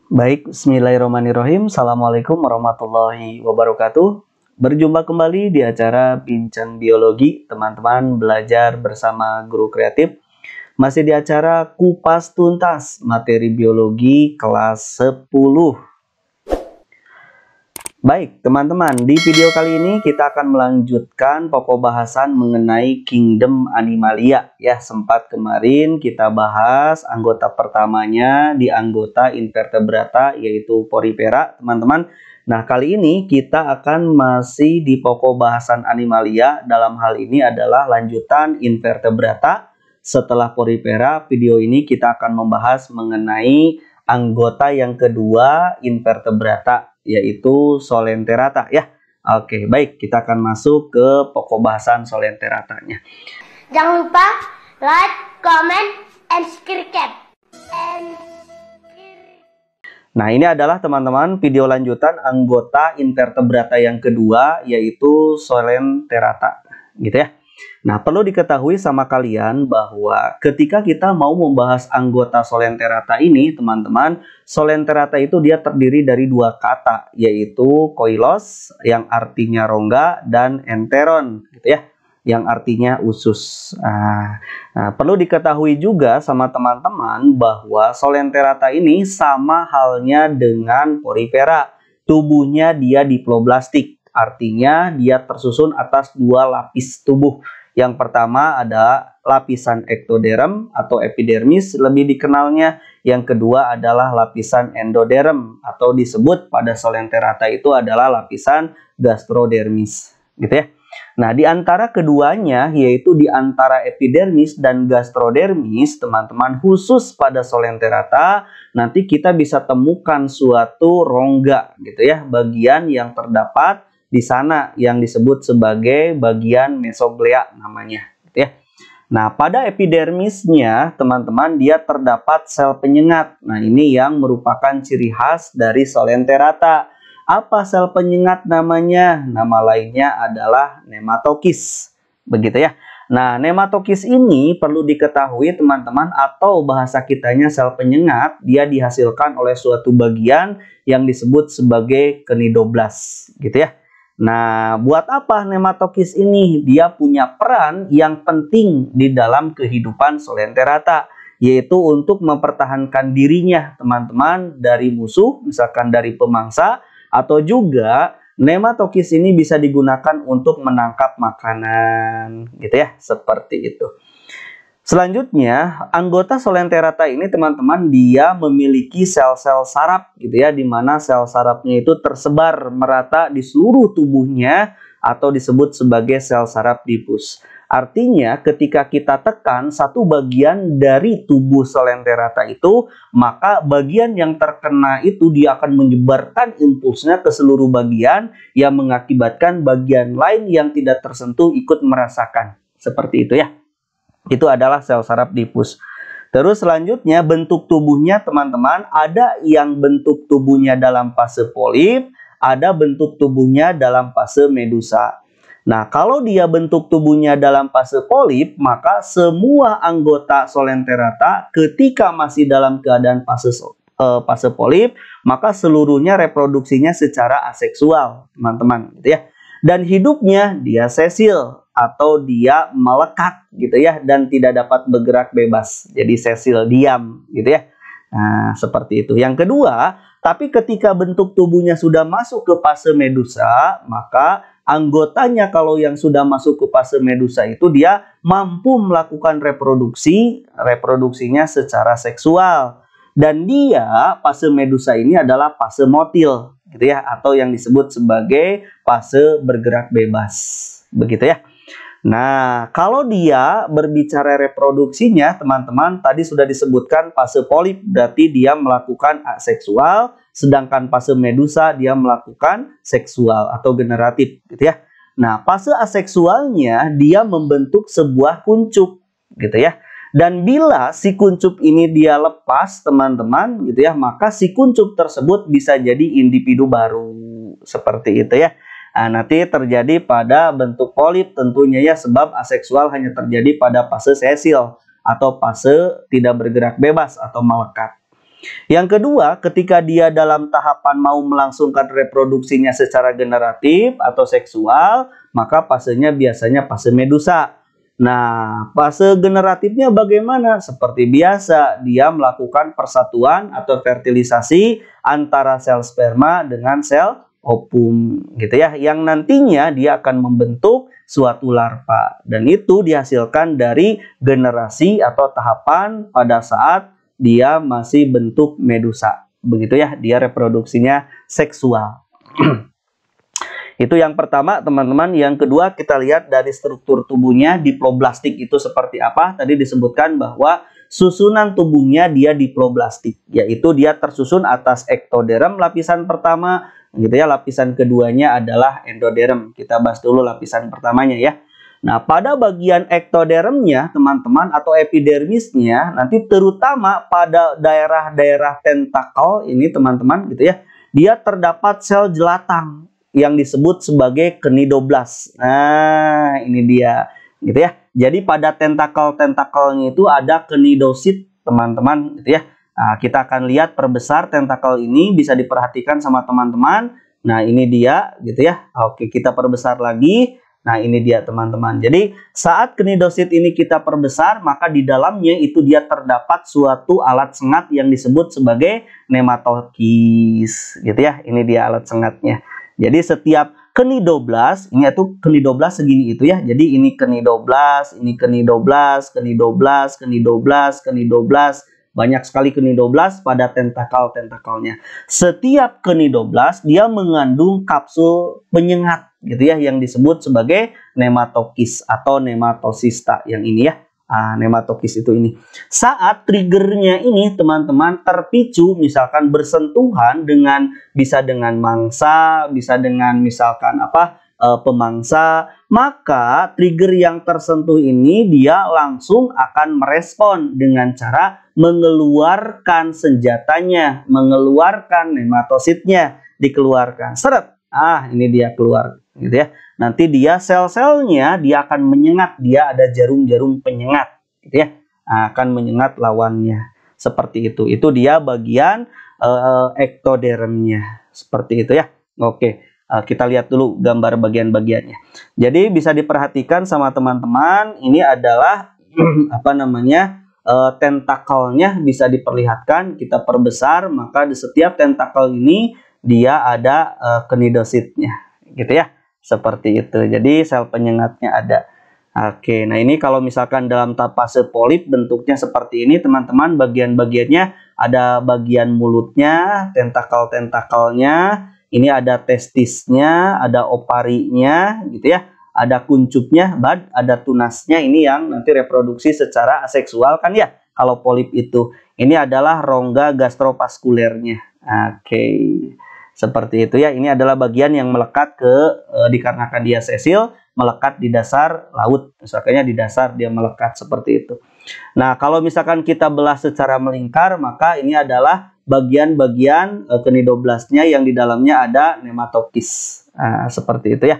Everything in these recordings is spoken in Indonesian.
Baik, bismillahirrahmanirrahim. Assalamualaikum warahmatullahi wabarakatuh. Berjumpa kembali di acara Bincang Biologi, teman-teman belajar bersama guru kreatif. Masih di acara Kupas Tuntas, materi biologi kelas 10. Baik, teman-teman, di video kali ini kita akan melanjutkan pokok bahasan mengenai Kingdom Animalia. Ya, sempat kemarin kita bahas anggota pertamanya di anggota invertebrata yaitu Porifera, teman-teman. Nah, kali ini kita akan masih di pokok bahasan Animalia. Dalam hal ini adalah lanjutan invertebrata. Setelah Porifera, video ini kita akan membahas mengenai anggota yang kedua invertebrata, yaitu Solenterata ya. Oke, baik, kita akan masuk ke pokok bahasan Solenteratanya. Jangan lupa like, comment, and subscribe. Nah, ini adalah teman-teman video lanjutan anggota invertebrata yang kedua, yaitu Solenterata, gitu ya. Nah, perlu diketahui sama kalian bahwa ketika kita mau membahas anggota Solenterata ini, teman-teman, Solenterata itu dia terdiri dari dua kata, yaitu koilos yang artinya rongga dan enteron, gitu ya, yang artinya usus. Nah, perlu diketahui juga sama teman-teman bahwa Solenterata ini sama halnya dengan Porifera. Tubuhnya dia diploblastik. Artinya dia tersusun atas dua lapis tubuh. Yang pertama ada lapisan ektoderm atau epidermis lebih dikenalnya. Yang kedua adalah lapisan endoderm atau disebut pada Solenterata itu adalah lapisan gastrodermis, gitu ya. Nah, di antara keduanya, yaitu di antara epidermis dan gastrodermis, teman-teman, khusus pada Solenterata, nanti kita bisa temukan suatu rongga, gitu ya, bagian yang terdapat di sana yang disebut sebagai bagian mesoglea namanya, gitu ya. Nah, pada epidermisnya, teman-teman, dia terdapat sel penyengat. Nah, ini yang merupakan ciri khas dari Solenterata. Apa sel penyengat namanya? Nama lainnya adalah nematokis, begitu ya. Nah, nematokis ini perlu diketahui teman-teman, atau bahasa kitanya sel penyengat, dia dihasilkan oleh suatu bagian yang disebut sebagai kenidoblas, gitu ya. Nah, buat apa nematokis ini? Dia punya peran yang penting di dalam kehidupan Solenterata, yaitu untuk mempertahankan dirinya, teman-teman, dari musuh, misalkan dari pemangsa, atau juga nematokis ini bisa digunakan untuk menangkap makanan, gitu ya, seperti itu. Selanjutnya, anggota Solenterata ini, teman-teman, dia memiliki sel-sel saraf, gitu ya, di mana sel sarafnya itu tersebar merata di seluruh tubuhnya atau disebut sebagai sel saraf difus. Artinya, ketika kita tekan satu bagian dari tubuh Solenterata itu, maka bagian yang terkena itu dia akan menyebarkan impulsnya ke seluruh bagian yang mengakibatkan bagian lain yang tidak tersentuh ikut merasakan. Seperti itu ya. Itu adalah sel saraf difus. Terus selanjutnya bentuk tubuhnya, teman-teman, ada yang bentuk tubuhnya dalam fase polip, ada bentuk tubuhnya dalam fase medusa. Nah, kalau dia bentuk tubuhnya dalam fase polip, maka semua anggota Solenterata ketika masih dalam keadaan fase polip, maka seluruhnya reproduksinya secara aseksual, teman-teman, gitu ya. Dan hidupnya dia sesil atau dia melekat, gitu ya, dan tidak dapat bergerak bebas. Jadi sesil, diam, gitu ya. Nah, seperti itu. Yang kedua, tapi ketika bentuk tubuhnya sudah masuk ke fase medusa, maka anggotanya kalau yang sudah masuk ke fase medusa itu dia mampu melakukan reproduksinya secara seksual. Dan dia, fase medusa ini adalah fase motil, gitu ya, atau yang disebut sebagai fase bergerak bebas, begitu ya. Nah, kalau dia berbicara reproduksinya, teman-teman, tadi sudah disebutkan fase polip berarti dia melakukan aseksual, sedangkan fase medusa dia melakukan seksual atau generatif, gitu ya. Nah, fase aseksualnya dia membentuk sebuah kuncup, gitu ya. Dan bila si kuncup ini dia lepas, teman-teman, gitu ya, maka si kuncup tersebut bisa jadi individu baru, seperti itu ya. Nah, nanti terjadi pada bentuk polip tentunya ya, sebab aseksual hanya terjadi pada fase sesil atau fase tidak bergerak bebas atau melekat. Yang kedua, ketika dia dalam tahapan mau melangsungkan reproduksinya secara generatif atau seksual, maka fasenya biasanya fase medusa. Nah, fase generatifnya bagaimana? Seperti biasa, dia melakukan persatuan atau fertilisasi antara sel sperma dengan sel ovum, gitu ya, yang nantinya dia akan membentuk suatu larva, dan itu dihasilkan dari generasi atau tahapan pada saat dia masih bentuk medusa, begitu ya, dia reproduksinya seksual. Itu yang pertama, teman-teman. Yang kedua, kita lihat dari struktur tubuhnya. Diploblastik itu seperti apa? Tadi disebutkan bahwa susunan tubuhnya dia diploblastik, yaitu dia tersusun atas ektoderm lapisan pertama, gitu ya. Lapisan keduanya adalah endoderm. Kita bahas dulu lapisan pertamanya ya. Nah, pada bagian ektodermnya, teman-teman, atau epidermisnya, nanti terutama pada daerah-daerah tentakel ini, teman-teman, gitu ya, dia terdapat sel jelatang yang disebut sebagai cnidoblast. Nah, ini dia, gitu ya. Jadi pada tentakel-tentakelnya itu ada cnidosit, teman-teman, gitu ya. Nah, kita akan lihat perbesar tentakel ini, bisa diperhatikan sama teman-teman. Nah, ini dia, gitu ya. Oke, kita perbesar lagi. Nah, ini dia, teman-teman. Jadi, saat cnidosit ini kita perbesar, maka di dalamnya itu dia terdapat suatu alat sengat yang disebut sebagai nematokis, gitu ya. Ini dia alat sengatnya. Jadi, setiap cnidoblast, ini itu cnidoblast segini itu ya. Jadi, ini cnidoblast, ini cnidoblast, cnidoblast, cnidoblast, cnidoblast. Banyak sekali cnidoblast pada tentakel-tentakelnya. Setiap cnidoblast dia mengandung kapsul penyengat, gitu ya, yang disebut sebagai nematokis atau nematosista yang ini ya. Nematokis itu ini. Saat triggernya ini, teman-teman, terpicu, misalkan bersentuhan dengan, bisa dengan mangsa, bisa dengan misalkan apa, pemangsa, maka trigger yang tersentuh ini dia langsung akan merespon dengan cara mengeluarkan senjatanya, mengeluarkan nematositnya, dikeluarkan. Seret. Ini dia keluar, gitu ya. Nanti dia sel-selnya dia akan menyengat, dia ada jarum-jarum penyengat, gitu ya. Akan menyengat lawannya. Seperti itu. Itu dia bagian ektodermnya. Seperti itu ya. Oke. Kita lihat dulu gambar bagian-bagiannya. Jadi bisa diperhatikan sama teman-teman, ini adalah apa namanya, tentakelnya bisa diperlihatkan, kita perbesar, maka di setiap tentakel ini dia ada cnidositnya, gitu ya. Seperti itu. Jadi sel penyengatnya ada. Oke, nah ini kalau misalkan dalam tahap fase polip bentuknya seperti ini, teman-teman. Bagian-bagiannya ada bagian mulutnya, tentakel-tentakelnya. Ini ada testisnya, ada oparinya, gitu ya. Ada kuncupnya, ada tunasnya. Ini yang nanti reproduksi secara aseksual kan ya. Kalau polip itu. Ini adalah rongga gastrovaskulernya. Oke. Seperti itu ya. Ini adalah bagian yang melekat ke, dikarenakan dia sesil, melekat di dasar laut. Misalnya di dasar dia melekat seperti itu. Nah, kalau misalkan kita belah secara melingkar, maka ini adalah bagian-bagian cnidoblastnya yang di dalamnya ada nematokis. Seperti itu ya.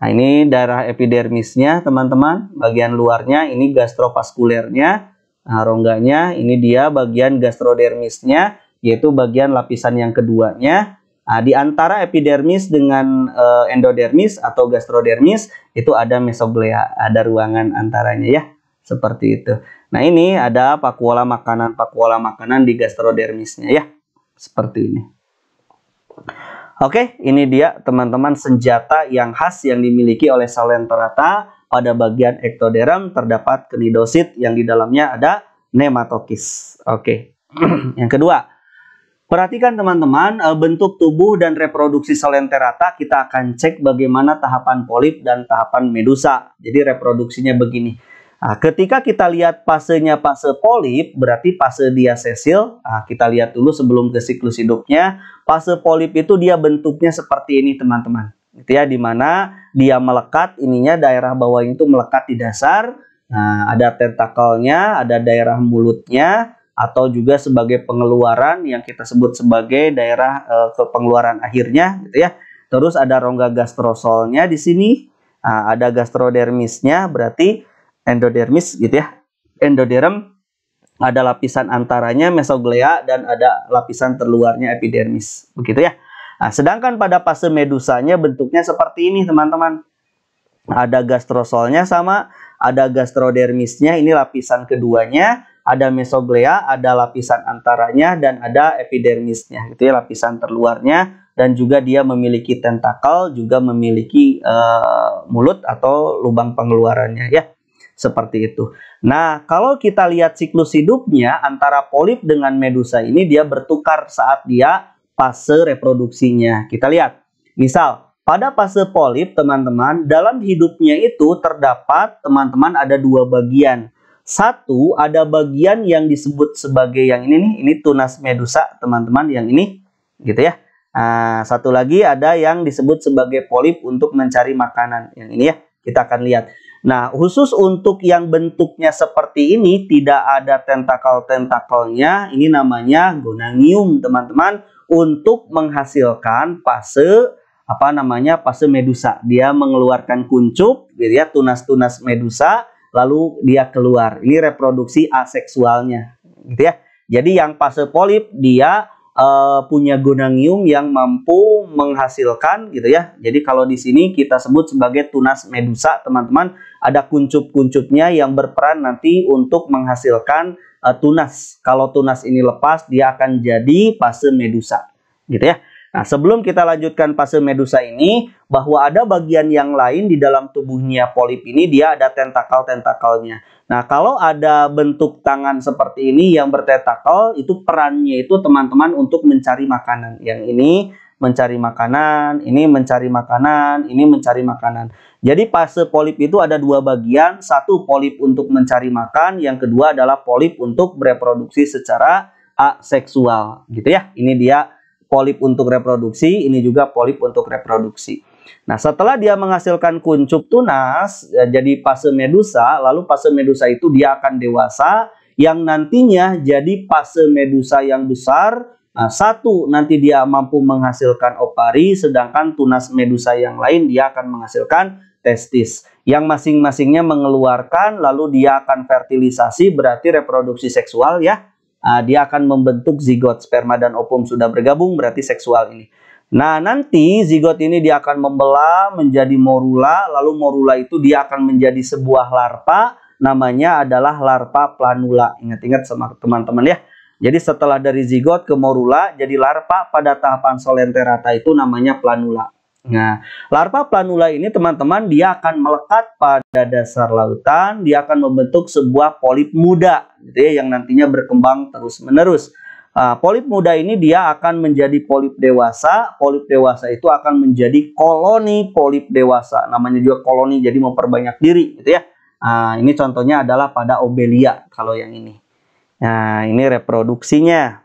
Nah, ini daerah epidermisnya, teman-teman. Bagian luarnya ini gastrovaskulernya. Nah, rongganya ini dia bagian gastrodermisnya, yaitu bagian lapisan yang keduanya. Nah, di antara epidermis dengan endodermis atau gastrodermis itu ada mesoglea, ada ruangan antaranya ya. Seperti itu. Nah, ini ada vakuola makanan di gastrodermisnya ya. Seperti ini. Oke, ini dia teman-teman senjata yang khas yang dimiliki oleh Coelenterata. Pada bagian ektoderm terdapat cnidosit yang di dalamnya ada nematokis. Oke. Yang kedua, perhatikan teman-teman bentuk tubuh dan reproduksi Coelenterata. Kita akan cek bagaimana tahapan polip dan tahapan medusa. Jadi reproduksinya begini. Nah, ketika kita lihat fasenya fase polip, berarti fase dia sesil. Nah, kita lihat dulu sebelum ke siklus hidupnya. Fase polip itu dia bentuknya seperti ini, teman-teman. Gitu ya, dimana dia melekat, ininya daerah bawahnya itu melekat di dasar. Nah, ada tentakelnya, ada daerah mulutnya, atau juga sebagai pengeluaran yang kita sebut sebagai daerah pengeluaran akhirnya, gitu ya. Terus ada rongga gastrosolnya di sini. Nah, ada gastrodermisnya, berarti endodermis gitu ya, endoderm. ada lapisan antaranya mesoglea dan ada lapisan terluarnya epidermis. Begitu ya. Nah, sedangkan pada fase medusanya bentuknya seperti ini, teman-teman. Ada gastrosolnya sama, ada gastrodermisnya, ini lapisan keduanya, ada mesoglea, ada lapisan antaranya, dan ada epidermisnya, gitu ya, lapisan terluarnya, dan juga dia memiliki tentakel, juga memiliki mulut atau lubang pengeluarannya ya. Seperti itu. Nah, kalau kita lihat siklus hidupnya antara polip dengan medusa ini dia bertukar saat dia fase reproduksinya. Kita lihat. Misal, pada fase polip, teman-teman, dalam hidupnya itu terdapat, teman-teman, ada dua bagian. Satu, ada bagian yang disebut sebagai yang ini nih, ini tunas medusa, teman-teman, yang ini, gitu ya. Nah, satu lagi ada yang disebut sebagai polip untuk mencari makanan. Yang ini ya, kita akan lihat. Nah, khusus untuk yang bentuknya seperti ini, tidak ada tentakel-tentakelnya, ini namanya gonangium, teman-teman, untuk menghasilkan fase, fase medusa. Dia mengeluarkan kuncup, gitu ya, tunas-tunas medusa, lalu dia keluar. Ini reproduksi aseksualnya, gitu ya. Jadi yang fase polip, dia punya gonangium yang mampu menghasilkan, gitu ya. Jadi kalau di sini kita sebut sebagai tunas medusa, teman-teman, ada kuncup-kuncupnya yang berperan nanti untuk menghasilkan tunas. Kalau tunas ini lepas, dia akan jadi fase medusa, gitu ya. Nah, sebelum kita lanjutkan fase medusa ini, bahwa ada bagian yang lain di dalam tubuhnya polip ini, dia ada tentakel-tentakelnya. Nah, kalau ada bentuk tangan seperti ini yang bertentakel, itu perannya itu, teman-teman, untuk mencari makanan. Yang ini mencari makanan, ini mencari makanan, ini mencari makanan. Jadi fase polip itu ada dua bagian, satu polip untuk mencari makan, yang kedua adalah polip untuk bereproduksi secara aseksual, gitu ya. Ini dia polip untuk reproduksi, ini juga polip untuk reproduksi. Nah, setelah dia menghasilkan kuncup tunas, jadi fase medusa, lalu fase medusa itu dia akan dewasa, yang nantinya jadi fase medusa yang besar. Nah, satu, nanti dia mampu menghasilkan ovari, sedangkan tunas medusa yang lain dia akan menghasilkan testis. Yang masing-masingnya mengeluarkan, lalu dia akan fertilisasi, berarti reproduksi seksual ya. Dia akan membentuk zigot, sperma dan ovum sudah bergabung, berarti seksual ini. Nah, nanti zigot ini dia akan membelah menjadi morula, lalu morula itu dia akan menjadi sebuah larva, namanya adalah larva planula. Ingat-ingat sama teman-teman ya. Jadi setelah dari zigot ke morula, jadi larva pada tahapan Solenterata itu namanya planula. Nah, larva planula ini, teman-teman, dia akan melekat pada dasar lautan, dia akan membentuk sebuah polip muda, gitu ya, yang nantinya berkembang terus-menerus. Polip muda ini dia akan menjadi polip dewasa. Polip dewasa itu akan menjadi koloni polip dewasa. Namanya juga koloni, jadi memperbanyak diri, gitu ya. Ini contohnya adalah pada Obelia kalau yang ini. Nah, ini reproduksinya.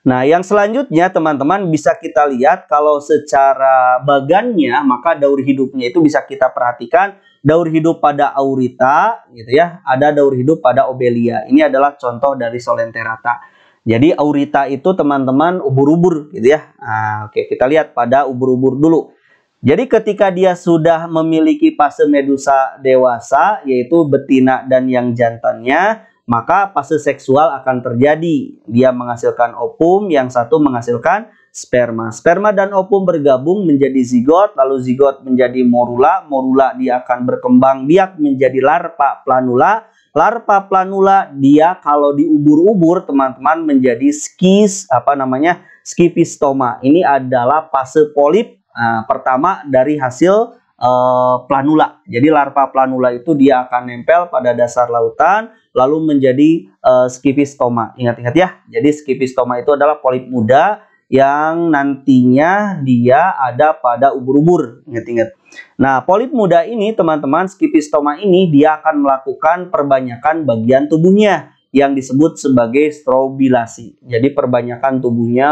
Nah, yang selanjutnya, teman-teman, bisa kita lihat kalau secara bagannya, maka daur hidupnya itu bisa kita perhatikan. Daur hidup pada Aurita, gitu ya. Ada daur hidup pada Obelia. Ini adalah contoh dari Solenterata. Jadi Aurita itu, teman-teman, ubur-ubur, gitu ya. Oke, kita lihat pada ubur-ubur dulu. Jadi ketika dia sudah memiliki fase medusa dewasa, yaitu betina dan yang jantannya, maka fase seksual akan terjadi. Dia menghasilkan ovum, yang satu menghasilkan sperma. Sperma dan ovum bergabung menjadi zigot, lalu zigot menjadi morula. Morula dia akan berkembang biak menjadi larva planula. Larva planula dia kalau di ubur-ubur, teman-teman, menjadi skifistoma. Ini adalah fase polip pertama dari hasil planula. Jadi larva planula itu dia akan nempel pada dasar lautan, lalu menjadi skifistoma. Ingat-ingat ya. Jadi skifistoma itu adalah polip muda yang nantinya dia ada pada ubur-ubur. Ingat-ingat. Nah, polip muda ini, teman-teman, skifistoma ini dia akan melakukan perbanyakan bagian tubuhnya yang disebut sebagai strobilasi. Jadi perbanyakan tubuhnya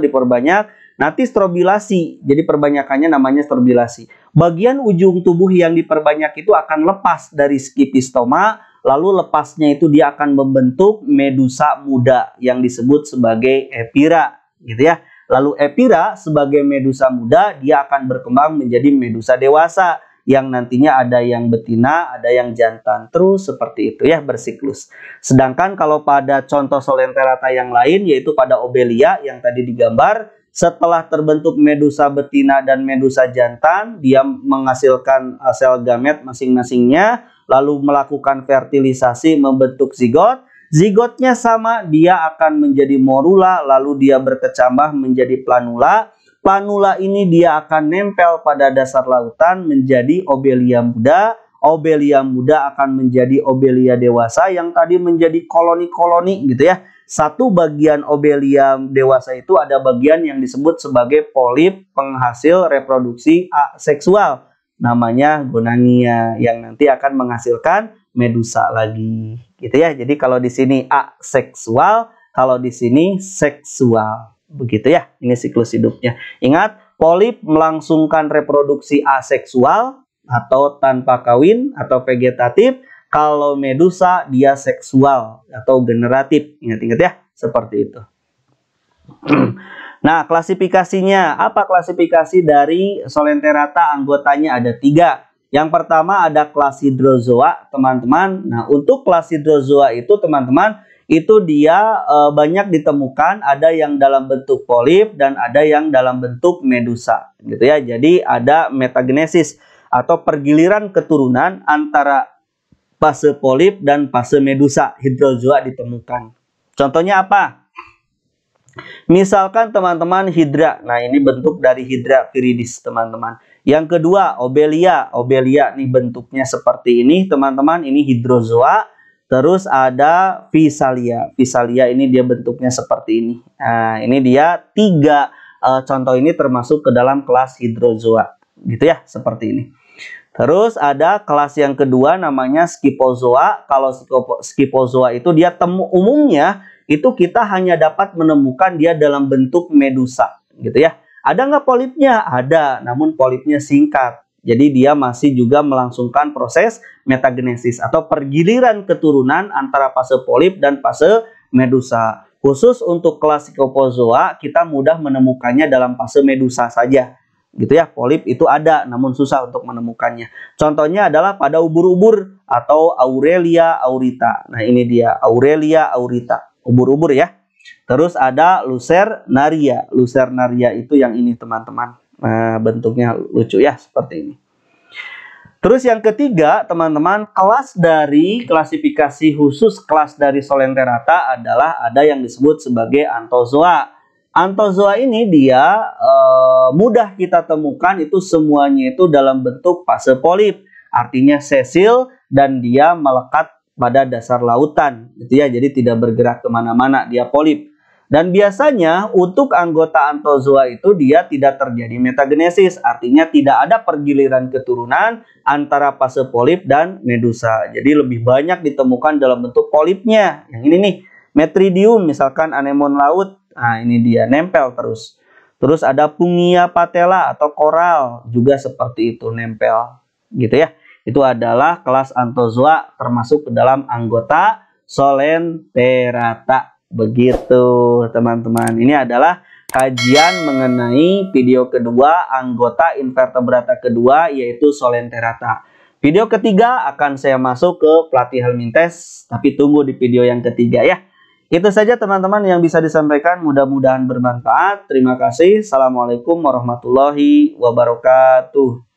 diperbanyak, nanti strobilasi. Jadi perbanyakannya namanya strobilasi. Bagian ujung tubuh yang diperbanyak itu akan lepas dari skifistoma, lalu lepasnya itu dia akan membentuk medusa muda yang disebut sebagai epira, gitu ya. Lalu epira sebagai medusa muda dia akan berkembang menjadi medusa dewasa yang nantinya ada yang betina, ada yang jantan. Terus seperti itu ya, bersiklus. Sedangkan kalau pada contoh Solenterata yang lain, yaitu pada Obelia yang tadi digambar, setelah terbentuk medusa betina dan medusa jantan, dia menghasilkan sel gamet masing-masingnya, lalu melakukan fertilisasi membentuk zigot. Zigotnya sama, dia akan menjadi morula, lalu dia berkecambah menjadi planula. Planula ini dia akan nempel pada dasar lautan menjadi Obelia muda. Obelia muda akan menjadi Obelia dewasa yang tadi menjadi koloni-koloni gitu ya. Satu bagian Obelia dewasa itu ada bagian yang disebut sebagai polip penghasil reproduksi aseksual. Namanya gonangia yang nanti akan menghasilkan medusa lagi. Gitu ya. Jadi kalau di sini aseksual, kalau di sini seksual. Begitu ya. Ini siklus hidupnya. Ingat, polip melangsungkan reproduksi aseksual atau tanpa kawin atau vegetatif. Kalau medusa dia seksual atau generatif. Ingat-ingat ya, seperti itu. Nah, klasifikasinya. Apa klasifikasi dari Solenterata? Anggotanya ada 3. Yang pertama ada kelas hidrozoa, teman-teman. Nah, untuk kelas hidrozoa itu, teman-teman, itu dia banyak ditemukan. Ada yang dalam bentuk polip dan ada yang dalam bentuk medusa. Gitu ya. Jadi ada metagenesis atau pergiliran keturunan antara fase polip dan fase medusa hidrozoa ditemukan. Contohnya apa? Misalkan teman-teman hidra. Nah, ini bentuk dari hidra viridis, teman-teman. Yang kedua, Obelia. Obelia nih bentuknya seperti ini, teman-teman. Ini hidrozoa. Terus ada Physalia. Physalia ini dia bentuknya seperti ini. Nah, ini dia 3 contoh ini termasuk ke dalam kelas hidrozoa. Gitu ya, seperti ini. Terus ada kelas yang kedua namanya Scyphozoa. Kalau Scyphozoa itu dia umumnya itu kita hanya dapat menemukan dia dalam bentuk medusa, gitu ya. Ada nggak polipnya? Ada, namun polipnya singkat. Jadi dia masih juga melangsungkan proses metagenesis atau pergiliran keturunan antara fase polip dan fase medusa. Khusus untuk kelas Scyphozoa kita mudah menemukannya dalam fase medusa saja. Gitu ya, polip itu ada namun susah untuk menemukannya. Contohnya adalah pada ubur-ubur atau Aurelia aurita. Nah, ini dia Aurelia aurita, ubur-ubur ya. Terus ada Lucernaria. Lucernaria itu yang ini, teman-teman. Nah, bentuknya lucu ya, seperti ini. Terus yang ketiga, teman-teman, kelas dari klasifikasi khusus kelas dari Solenterata adalah ada yang disebut sebagai Anthozoa. Anthozoa ini dia mudah kita temukan itu semuanya itu dalam bentuk fase polip. Artinya sesil dan dia melekat pada dasar lautan. Gitu ya, jadi tidak bergerak kemana-mana, dia polip. Dan biasanya untuk anggota Anthozoa itu dia tidak terjadi metagenesis. Artinya tidak ada pergiliran keturunan antara fase polip dan medusa. Jadi lebih banyak ditemukan dalam bentuk polipnya. Yang ini nih, Metridium misalkan anemon laut. Nah, ini dia nempel terus. Terus ada Pungia patella atau koral juga seperti itu nempel. Gitu ya. Itu adalah kelas Anthozoa termasuk ke dalam anggota Solenterata. Begitu, teman-teman. Ini adalah kajian mengenai video kedua anggota invertebrata kedua yaitu Solenterata. Video ketiga akan saya masuk ke Platyhelminthes, tapi tunggu di video yang ketiga ya. Itu saja teman-teman yang bisa disampaikan, mudah-mudahan bermanfaat. Terima kasih. Assalamualaikum warahmatullahi wabarakatuh.